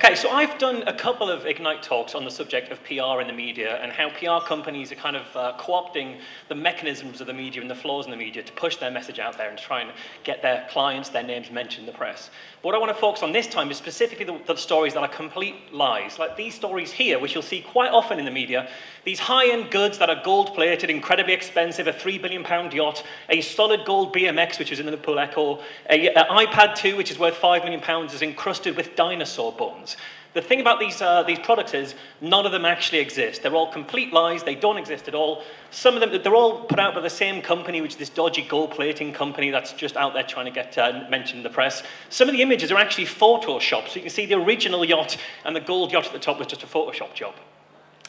Okay, so I've done a couple of Ignite talks on the subject of PR in the media and how PR companies are kind of co-opting the mechanisms of the media and the flaws in the media to push their message out there and try and get their clients, their names mentioned in the press. But what I want to focus on this time is specifically the stories that are complete lies, like these stories here, which you'll see quite often in the media, these high-end goods that are gold-plated, incredibly expensive, a £3 billion yacht, a solid gold BMX, which is in the Liverpool Echo, an iPad 2, which is worth £5 million, is encrusted with dinosaur bones. The thing about these products is none of them actually exist. They're all complete lies. They don't exist at all. Some of them, they're all put out by the same company, which is this dodgy gold plating company that's just out there trying to get mentioned in the press. Some of the images are actually photoshopped. So you can see the original yacht and the gold yacht at the top was just a Photoshop job.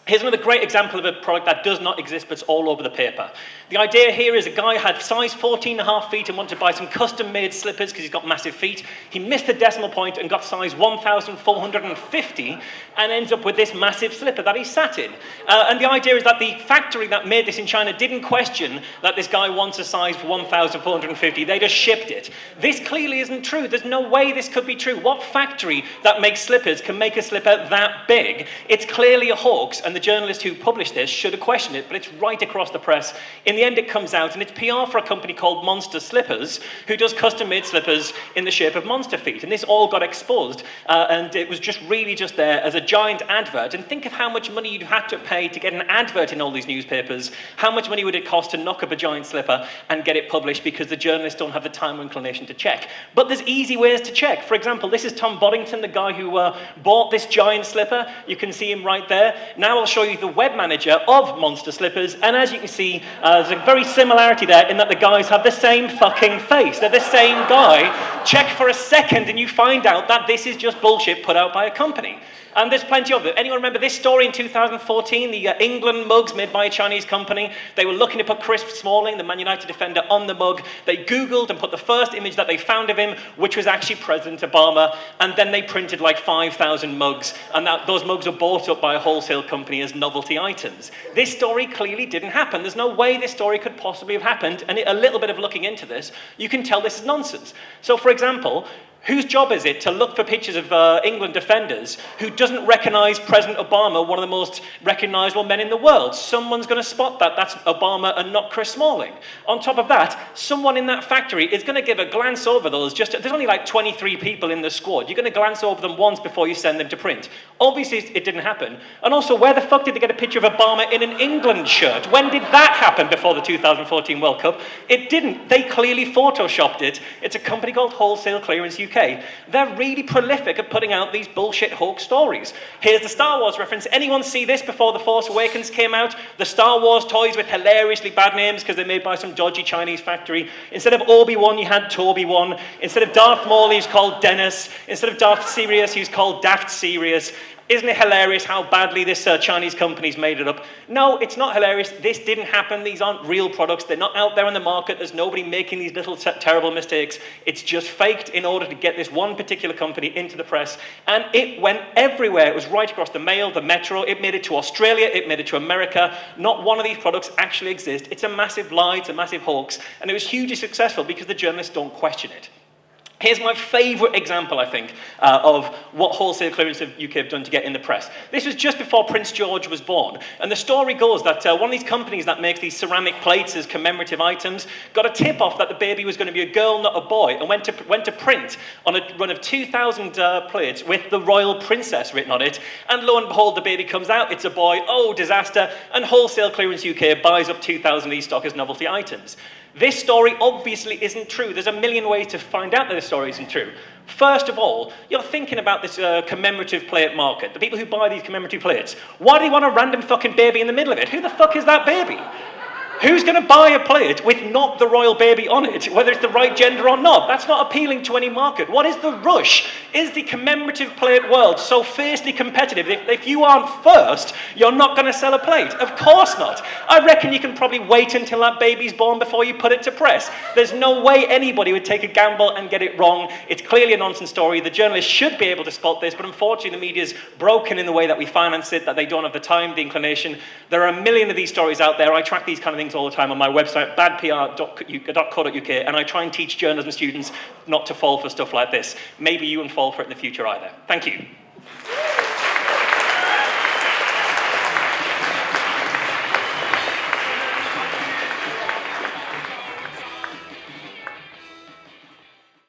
Here's another great example of a product that does not exist, but it's all over the paper. The idea here is a guy had size 14.5 feet and wanted to buy some custom-made slippers because he's got massive feet. He missed the decimal point and got size 1,450 and ends up with this massive slipper that he sat in. And the idea is that the factory that made this in China didn't question that this guy wants a size 1,450. They just shipped it. This clearly isn't true. There's no way this could be true. What factory that makes slippers can make a slipper that big? It's clearly a hoax. And the journalist who published this should have questioned it, but it's right across the press. In the end, it comes out, and it's PR for a company called Monster Slippers, who does custom-made slippers in the shape of monster feet. And this all got exposed, and it was just really just there as a giant advert. And think of how much money you'd have to pay to get an advert in all these newspapers. How much money would it cost to knock up a giant slipper and get it published because the journalists don't have the time or inclination to check? But there's easy ways to check. For example, this is Tom Boddington, the guy who bought this giant slipper. You can see him right there. Now I'll show you the web manager of Monster Slippers, and as you can see, there's a very similarity there in that the guys have the same fucking face. They're the same guy. Check for a second and you find out that this is just bullshit put out by a company. And there's plenty of it. Anyone remember this story in 2014? The England mugs made by a Chinese company. They were looking to put Chris Smalling, the Man United defender, on the mug. They Googled and put the first image that they found of him, which was actually President Obama. And then they printed like 5,000 mugs. And those mugs were bought up by a wholesale company as novelty items. This story clearly didn't happen. There's no way this story could possibly have happened. And a little bit of looking into this, you can tell this is nonsense. So, for example, whose job is it to look for pictures of England defenders who doesn't recognise President Obama, one of the most recognisable men in the world? Someone's going to spot that. That's Obama and not Chris Smalling. On top of that, someone in that factory is going to give a glance over those. There's only like 23 people in the squad. You're going to glance over them once before you send them to print. Obviously, it didn't happen. And also, where the fuck did they get a picture of Obama in an England shirt? When did that happen before the 2014 World Cup? It didn't. They clearly photoshopped it. It's a company called Wholesale Clearance UK. They're really prolific at putting out these bullshit hoax stories. Here's the Star Wars reference. Anyone see this before The Force Awakens came out? The Star Wars toys with hilariously bad names because they're made by some dodgy Chinese factory. Instead of Obi-Wan, you had Toby-Wan. Instead of Darth Maul, he was called Dennis. Instead of Darth Sirius, he was called Daft Sirius. Isn't it hilarious how badly this Chinese company's made it up? No, it's not hilarious. This didn't happen. These aren't real products. They're not out there on the market. There's nobody making these little terrible mistakes. It's just faked in order to get this one particular company into the press. And it went everywhere. It was right across the Mail, the Metro. It made it to Australia. It made it to America. Not one of these products actually exists. It's a massive lie. It's a massive hoax. And it was hugely successful because the journalists don't question it. Here's my favourite example, I think, of what Wholesale Clearance of UK have done to get in the press. This was just before Prince George was born. And the story goes that one of these companies that makes these ceramic plates as commemorative items got a tip-off that the baby was going to be a girl, not a boy, and went to print on a run of 2,000 plates with the Royal Princess written on it. And lo and behold, the baby comes out. It's a boy. Oh, disaster. And Wholesale Clearance UK buys up 2,000 of these stock as novelty items. This story obviously isn't true. There's a million ways to find out that this story isn't true. First of all, you're thinking about this commemorative plate market, the people who buy these commemorative plates. Why do you want a random fucking baby in the middle of it? Who the fuck is that baby? Who's going to buy a plate with not the royal baby on it, whether it's the right gender or not? That's not appealing to any market. What is the rush? Is the commemorative plate world so fiercely competitive? If you aren't first, you're not going to sell a plate. Of course not. I reckon you can probably wait until that baby's born before you put it to press. There's no way anybody would take a gamble and get it wrong. It's clearly a nonsense story. The journalists should be able to spot this, but unfortunately the media's broken in the way that we finance it, that they don't have the time, the inclination. There are a million of these stories out there. I track these kind of things all the time on my website, badpr.co.uk, and I try and teach journalism students not to fall for stuff like this. Maybe you won't fall for it in the future either. Thank you.